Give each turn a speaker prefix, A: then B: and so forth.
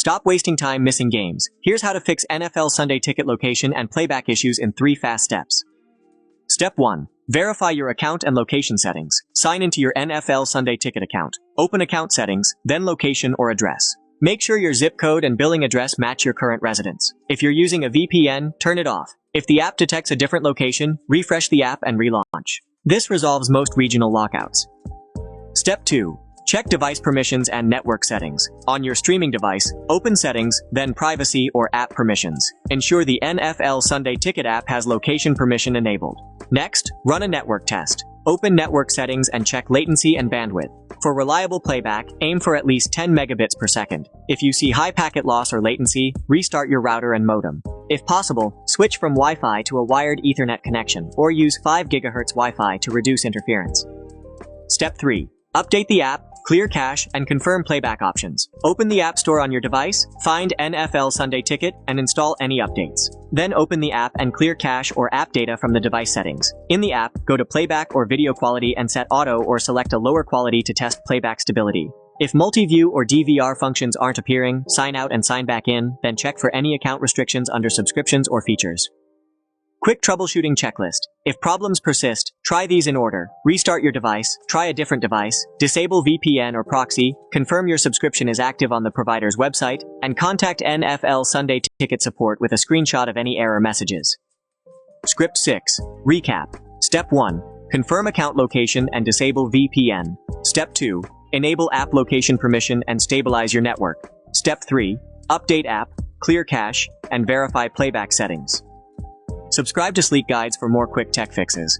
A: Stop wasting time missing games. Here's how to fix NFL Sunday Ticket location and playback issues in 3 fast steps. Step 1. Verify your account and location settings. Sign into your NFL Sunday Ticket account. Open account settings, then location or address. Make sure your zip code and billing address match your current residence. If you're using a VPN, turn it off. If the app detects a different location, refresh the app and relaunch. This resolves most regional lockouts. Step 2. Check device permissions and network settings. On your streaming device, open Settings, then Privacy or App Permissions. Ensure the NFL Sunday Ticket app has location permission enabled. Next, run a network test. Open network settings and check latency and bandwidth. For reliable playback, aim for at least 10 megabits per second. If you see high packet loss or latency, restart your router and modem. If possible, switch from Wi-Fi to a wired Ethernet connection or use 5 GHz Wi-Fi to reduce interference. Step 3. Update the app, clear cache, and confirm playback options. Open the App Store on your device, find NFL Sunday Ticket, and install any updates. Then open the app and clear cache or app data from the device settings. In the app, go to Playback or Video Quality and set Auto or select a lower quality to test playback stability. If multi-view or DVR functions aren't appearing, sign out and sign back in, then check for any account restrictions under subscriptions or features. Quick troubleshooting checklist. If problems persist, try these in order. Restart your device, try a different device, disable VPN or proxy, confirm your subscription is active on the provider's website, and contact NFL Sunday Ticket support with a screenshot of any error messages. Script 6. Recap. Step 1. Confirm account location and disable VPN. Step 2. Enable app location permission and stabilize your network. Step 3. Update app, clear cache, and verify playback settings. Subscribe to Sleek Guides for more quick tech fixes.